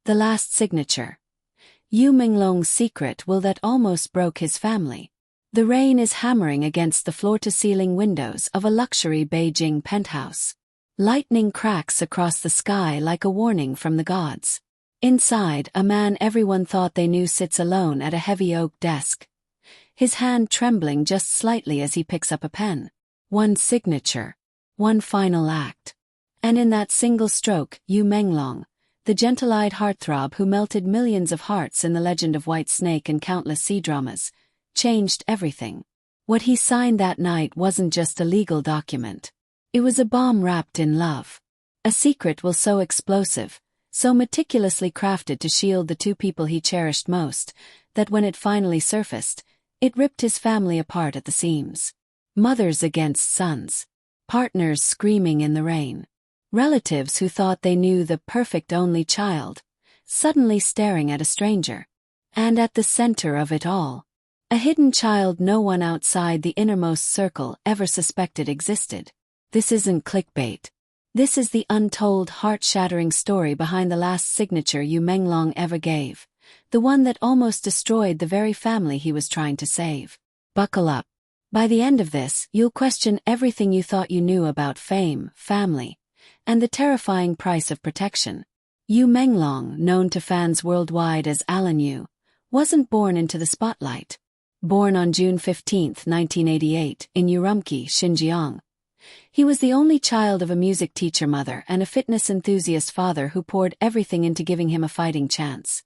The last signature. Yu Menglong's secret will that almost broke his family. The rain is hammering against the floor-to-ceiling windows of a luxury Beijing penthouse. Lightning cracks across the sky like a warning from the gods. Inside, a man everyone thought they knew sits alone at a heavy oak desk, his hand trembling just slightly as he picks up a pen. One signature. One final act. And in that single stroke, Yu Menglong, the gentle-eyed heartthrob who melted millions of hearts in The Legend of White Snake and countless cdramas, changed everything. What he signed that night wasn't just a legal document. It was a bomb wrapped in love. A secret will so explosive, so meticulously crafted to shield the two people he cherished most, that when it finally surfaced, it ripped his family apart at the seams. Mothers against sons. Partners screaming in the rain. Relatives who thought they knew the perfect only child, suddenly staring at a stranger. And at the center of it all, a hidden child no one outside the innermost circle ever suspected existed. This isn't clickbait. This is the untold, heart-shattering story behind the last signature Yu Menglong ever gave, the one that almost destroyed the very family he was trying to save. Buckle up. By the end of this, you'll question everything you thought you knew about fame, family, and the terrifying price of protection. Yu Menglong, known to fans worldwide as Alan Yu, wasn't born into the spotlight. Born on June 15, 1988, in Urumqi, Xinjiang. He was the only child of a music teacher mother and a fitness enthusiast father who poured everything into giving him a fighting chance.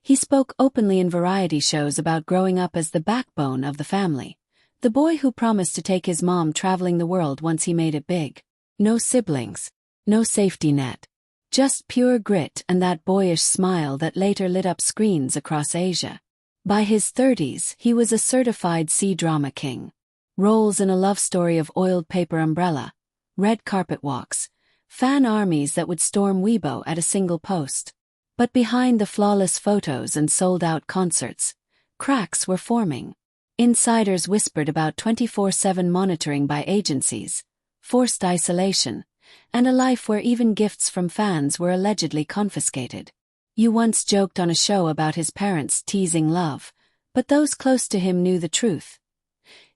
He spoke openly in variety shows about growing up as the backbone of the family, the boy who promised to take his mom traveling the world once he made it big. No siblings, no safety net. Just pure grit and that boyish smile that later lit up screens across Asia. By his 30s, he was a certified C-drama king. Roles in a love story of oiled paper umbrella, red carpet walks, fan armies that would storm Weibo at a single post. But behind the flawless photos and sold-out concerts, cracks were forming. Insiders whispered about 24/7 monitoring by agencies, forced isolation, and a life where even gifts from fans were allegedly confiscated. Yu once joked on a show about his parents teasing love, but those close to him knew the truth.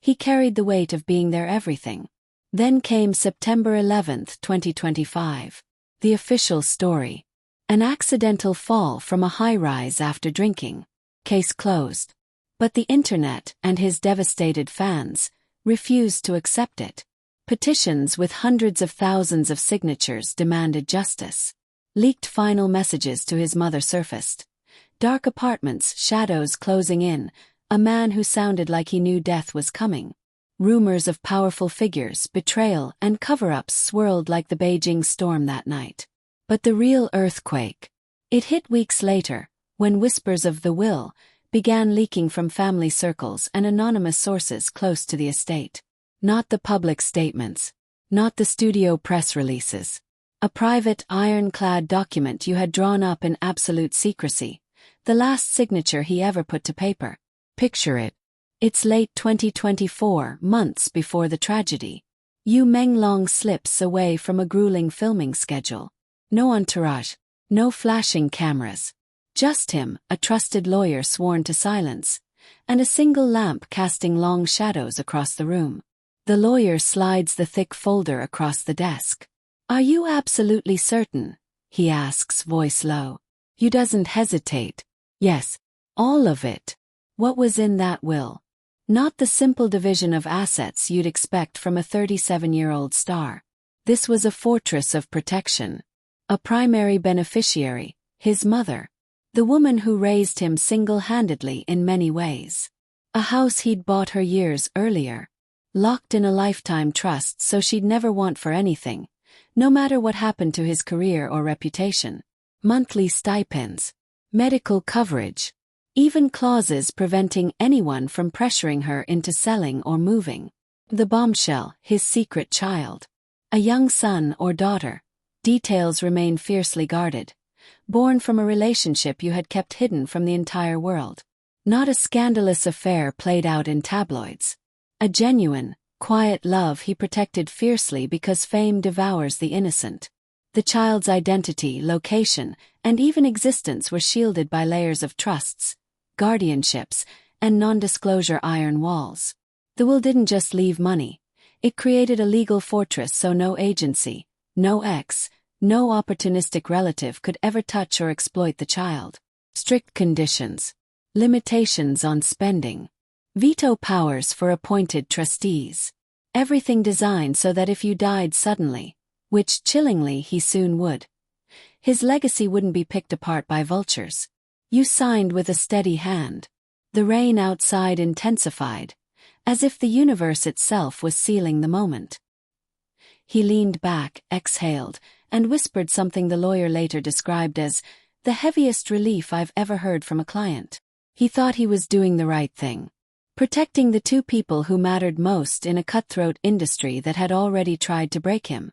He carried the weight of being their everything. Then came September 11, 2025. The official story. An accidental fall from a high-rise after drinking. Case closed. But the internet and his devastated fans refused to accept it. Petitions with hundreds of thousands of signatures demanded justice. Leaked final messages to his mother surfaced. Dark apartments, shadows closing in, a man who sounded like he knew death was coming. Rumors of powerful figures, betrayal, and cover-ups swirled like the Beijing storm that night. But the real earthquake. It hit weeks later, when whispers of the will began leaking from family circles and anonymous sources close to the estate. Not the public statements. Not the studio press releases. A private, ironclad document you had drawn up in absolute secrecy. The last signature he ever put to paper. Picture it. It's late 2024, months before the tragedy. Yu Menglong slips away from a grueling filming schedule. No entourage. No flashing cameras. Just him, a trusted lawyer sworn to silence, and a single lamp casting long shadows across the room. The lawyer slides the thick folder across the desk. "Are you absolutely certain?" he asks, voice low. Yu doesn't hesitate. "Yes, all of it." What was in that will? Not the simple division of assets you'd expect from a 37-year-old star. This was a fortress of protection. A primary beneficiary, his mother. The woman who raised him single-handedly in many ways. A house he'd bought her years earlier. Locked in a lifetime trust so she'd never want for anything, no matter what happened to his career or reputation. Monthly stipends. Medical coverage. Even clauses preventing anyone from pressuring her into selling or moving. The bombshell, his secret child. A young son or daughter. Details remain fiercely guarded. Born from a relationship you had kept hidden from the entire world. Not a scandalous affair played out in tabloids. A genuine, quiet love he protected fiercely because fame devours the innocent. The child's identity, location, and even existence were shielded by layers of trusts, guardianships, and non-disclosure iron walls. The will didn't just leave money. It created a legal fortress so no agency, no no opportunistic relative could ever touch or exploit the child. Strict conditions. Limitations on spending. Veto powers for appointed trustees. Everything designed so that if you died suddenly, which chillingly he soon would, his legacy wouldn't be picked apart by vultures. You signed with a steady hand. The rain outside intensified, as if the universe itself was sealing the moment. He leaned back, exhaled, and whispered something the lawyer later described as the heaviest relief I've ever heard from a client. He thought he was doing the right thing, protecting the two people who mattered most in a cutthroat industry that had already tried to break him.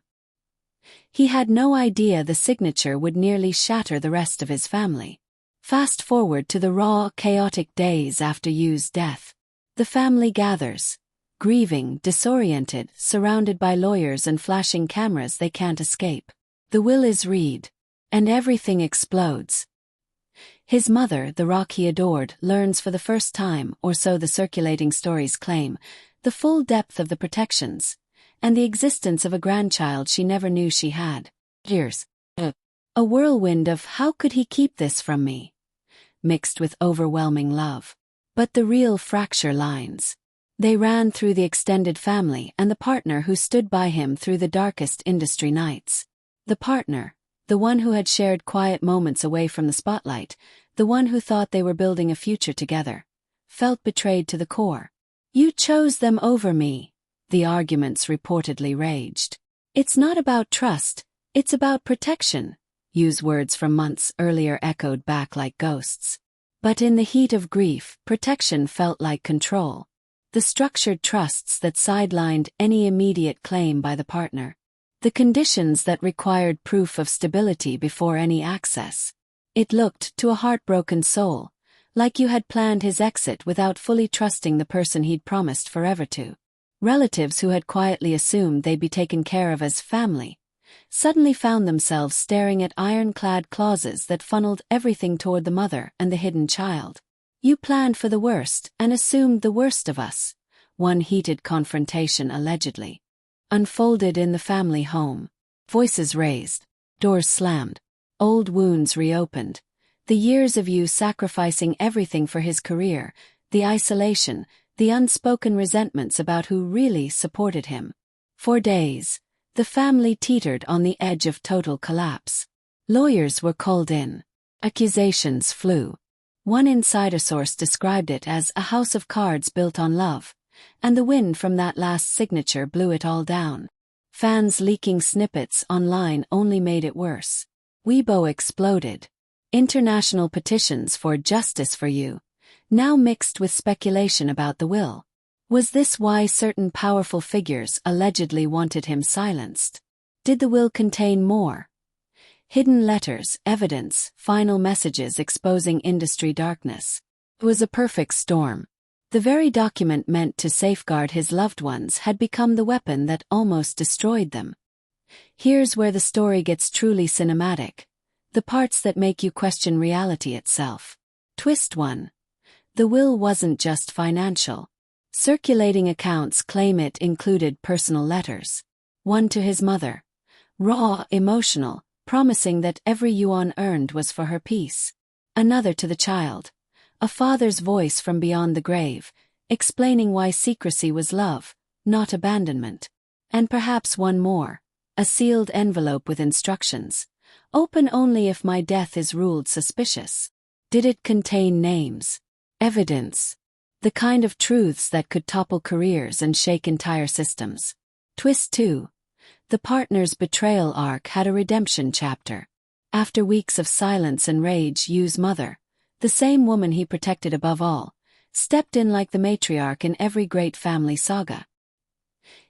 He had no idea the signature would nearly shatter the rest of his family. Fast forward to the raw, chaotic days after Yu's death. The family gathers, grieving, disoriented, surrounded by lawyers and flashing cameras they can't escape. The will is read, and everything explodes. His mother, the rock he adored, learns for the first time, or so the circulating stories claim, the full depth of the protections, and the existence of a grandchild she never knew she had. Tears. A whirlwind of how could he keep this from me, mixed with overwhelming love. But the real fracture lines. They ran through the extended family and the partner who stood by him through the darkest industry nights. The partner, the one who had shared quiet moments away from the spotlight, the one who thought they were building a future together, felt betrayed to the core. You chose them over me, the arguments reportedly raged. It's not about trust, it's about protection. Yu's words from months earlier echoed back like ghosts. But in the heat of grief, protection felt like control. The structured trusts that sidelined any immediate claim by the partner. The conditions that required proof of stability before any access. It looked, to a heartbroken soul, like you had planned his exit without fully trusting the person he'd promised forever to. Relatives who had quietly assumed they'd be taken care of as family suddenly found themselves staring at ironclad clauses that funneled everything toward the mother and the hidden child. You planned for the worst and assumed the worst of us, one heated confrontation allegedly unfolded in the family home. Voices raised, doors slammed, old wounds reopened. The years of Yu sacrificing everything for his career, the isolation, the unspoken resentments about who really supported him. For days, the family teetered on the edge of total collapse. Lawyers were called in. Accusations flew. One insider source described it as a house of cards built on love, and the wind from that last signature blew it all down. Fans leaking snippets online only made it worse. Weibo exploded. International petitions for justice for Yu, now mixed with speculation about the will. Was this why certain powerful figures allegedly wanted him silenced? Did the will contain more? Hidden letters, evidence, final messages exposing industry darkness. It was a perfect storm. The very document meant to safeguard his loved ones had become the weapon that almost destroyed them. Here's where the story gets truly cinematic. The parts that make you question reality itself. Twist 1. The will wasn't just financial. Circulating accounts claim it included personal letters. One to his mother. Raw, emotional, promising that every yuan earned was for her peace. Another to the child. A father's voice from beyond the grave, explaining why secrecy was love, not abandonment. And perhaps one more. A sealed envelope with instructions. Open only if my death is ruled suspicious. Did it contain names? Evidence? The kind of truths that could topple careers and shake entire systems. Twist 2. The partner's betrayal arc had a redemption chapter. After weeks of silence and rage, Yu's mother, the same woman he protected above all, stepped in like the matriarch in every great family saga.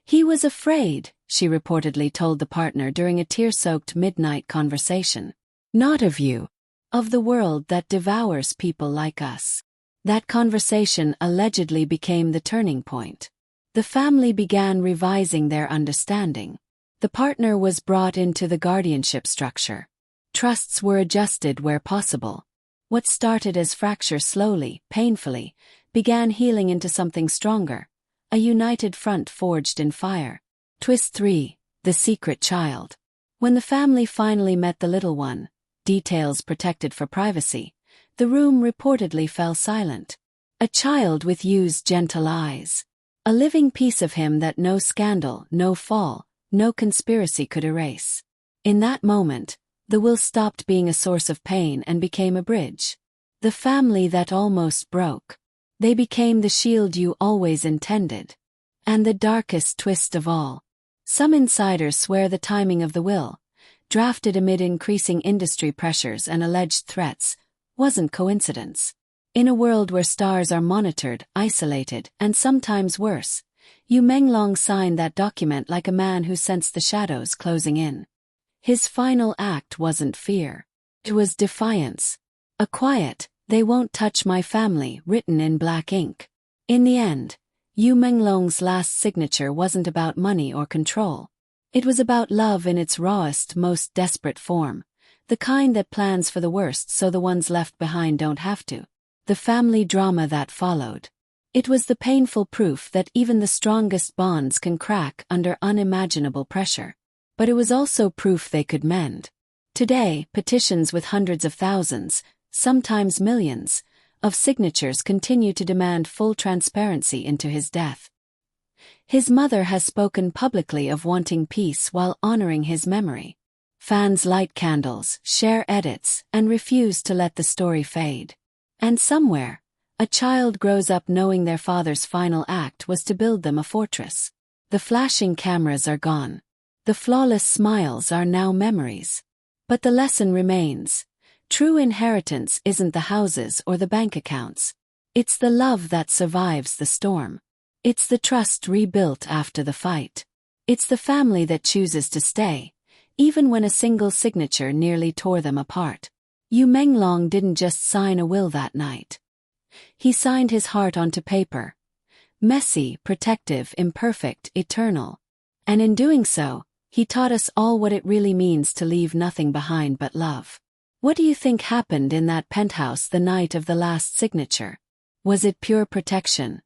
He was afraid, she reportedly told the partner during a tear-soaked midnight conversation. Not of you. Of the world that devours people like us. That conversation allegedly became the turning point. The family began revising their understanding. The partner was brought into the guardianship structure. Trusts were adjusted where possible. What started as fracture slowly, painfully, began healing into something stronger, a united front forged in fire. Twist 3. The Secret Child. When the family finally met the little one, details protected for privacy, the room reportedly fell silent. A child with Yu's gentle eyes. A living piece of him that no scandal, no fall, no conspiracy could erase. In that moment, the will stopped being a source of pain and became a bridge. The family that almost broke. They became the shield Yu always intended. And the darkest twist of all. Some insiders swear the timing of the will, drafted amid increasing industry pressures and alleged threats, wasn't coincidence. In a world where stars are monitored, isolated, and sometimes worse, Yu Menglong signed that document like a man who sensed the shadows closing in. His final act wasn't fear. It was defiance. A quiet, "They won't touch my family," written in black ink. In the end, Yu Menglong's last signature wasn't about money or control. It was about love in its rawest, most desperate form, the kind that plans for the worst so the ones left behind don't have to. The family drama that followed. It was the painful proof that even the strongest bonds can crack under unimaginable pressure. But it was also proof they could mend. Today, petitions with hundreds of thousands, sometimes millions, of signatures continue to demand full transparency into his death. His mother has spoken publicly of wanting peace while honoring his memory. Fans light candles, share edits, and refuse to let the story fade. And somewhere, a child grows up knowing their father's final act was to build them a fortress. The flashing cameras are gone. The flawless smiles are now memories. But the lesson remains. True inheritance isn't the houses or the bank accounts. It's the love that survives the storm. It's the trust rebuilt after the fight. It's the family that chooses to stay, even when a single signature nearly tore them apart. Yu Menglong didn't just sign a will that night. He signed his heart onto paper. Messy, protective, imperfect, eternal. And in doing so, he taught us all what it really means to leave nothing behind but love. What do you think happened in that penthouse the night of the last signature? Was it pure protection?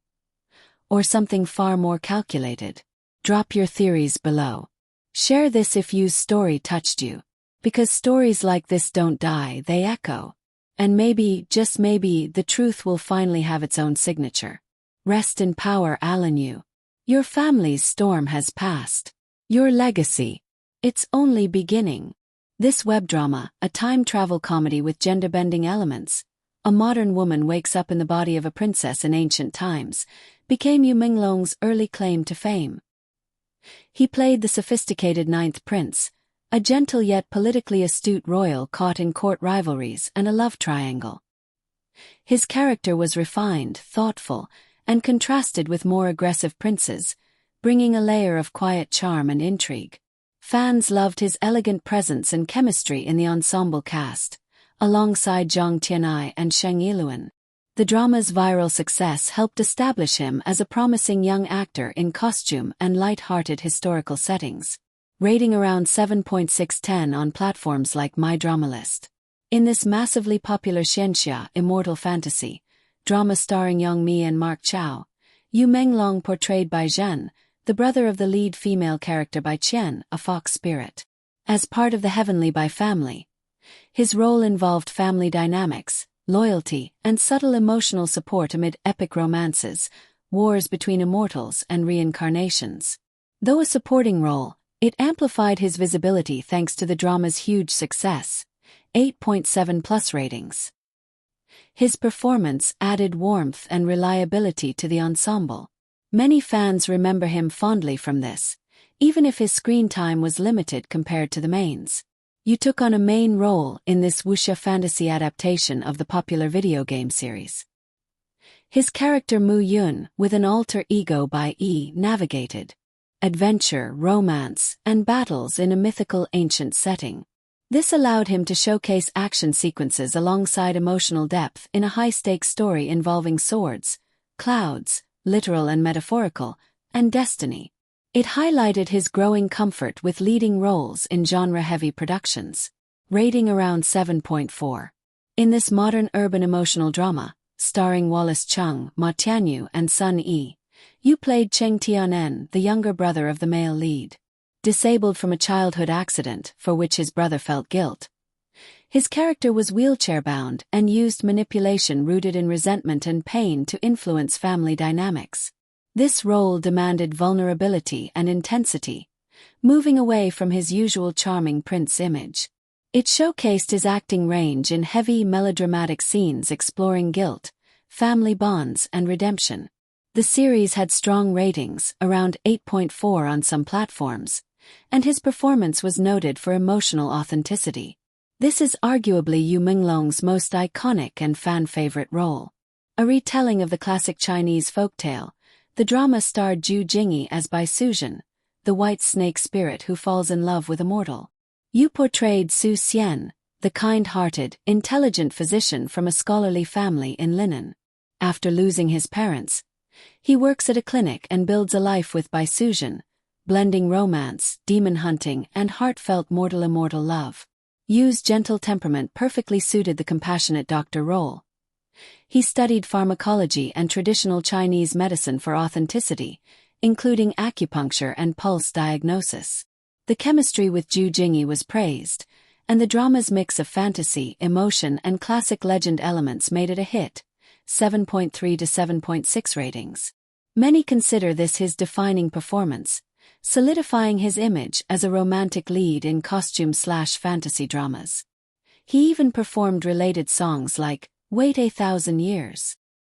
Or something far more calculated? Drop your theories below. Share this if Yu's story touched you. Because stories like this don't die, they echo. And maybe, just maybe, the truth will finally have its own signature. Rest in power, Alan Yu. Your family's storm has passed. Your legacy. It's only beginning. This web drama, a time travel comedy with gender-bending elements, a modern woman wakes up in the body of a princess in ancient times, became Yu Menglong's early claim to fame. He played the sophisticated ninth prince, a gentle yet politically astute royal caught in court rivalries and a love triangle. His character was refined, thoughtful, and contrasted with more aggressive princes, bringing a layer of quiet charm and intrigue. Fans loved his elegant presence and chemistry in the ensemble cast, alongside Zhang Tianai and Sheng Yiluan. The drama's viral success helped establish him as a promising young actor in costume and light-hearted historical settings, rating around 7.6/10 on platforms like MyDramalist. In this massively popular xianxia immortal fantasy drama starring Yang Mi and Mark Chow, Yu Menglong portrayed by Zhen, the brother of the lead female character by Qian, a fox spirit. As part of the Heavenly by family, his role involved family dynamics, loyalty, and subtle emotional support amid epic romances, wars between immortals and reincarnations. Though a supporting role, it amplified his visibility thanks to the drama's huge success, 8.7+ ratings. His performance added warmth and reliability to the ensemble. Many fans remember him fondly from this, even if his screen time was limited compared to the mains. Yu took on a main role in this wuxia fantasy adaptation of the popular video game series. His character Mu Yun, with an alter ego by Yi, navigated adventure, romance, and battles in a mythical ancient setting. This allowed him to showcase action sequences alongside emotional depth in a high-stakes story involving swords, clouds, literal and metaphorical, and destiny. It highlighted his growing comfort with leading roles in genre-heavy productions. Rating around 7.4. In this modern urban emotional drama, starring Wallace Chung, Ma Tianyu and Sun Yi, Yu played Cheng Tianen, the younger brother of the male lead. Disabled from a childhood accident for which his brother felt guilt, his character was wheelchair-bound and used manipulation rooted in resentment and pain to influence family dynamics. This role demanded vulnerability and intensity, moving away from his usual charming prince image. It showcased his acting range in heavy melodramatic scenes exploring guilt, family bonds and redemption. The series had strong ratings, around 8.4 on some platforms, and his performance was noted for emotional authenticity. This is arguably Yu Menglong's most iconic and fan-favorite role. A retelling of the classic Chinese folktale, the drama starred Zhu Jingyi as Bai Suzhen, the white snake spirit who falls in love with a mortal. Yu portrayed Su Xian, the kind-hearted, intelligent physician from a scholarly family in Linen. After losing his parents, he works at a clinic and builds a life with Bai Suzhen, blending romance, demon hunting, and heartfelt mortal-immortal love. Yu's gentle temperament perfectly suited the compassionate doctor role. He studied pharmacology and traditional Chinese medicine for authenticity, including acupuncture and pulse diagnosis. The chemistry with Zhu Jingyi was praised, and the drama's mix of fantasy, emotion, and classic legend elements made it a hit, 7.3 to 7.6 ratings. Many consider this his defining performance, solidifying his image as a romantic lead in costume/fantasy dramas. He even performed related songs like Wait 1,000 Years.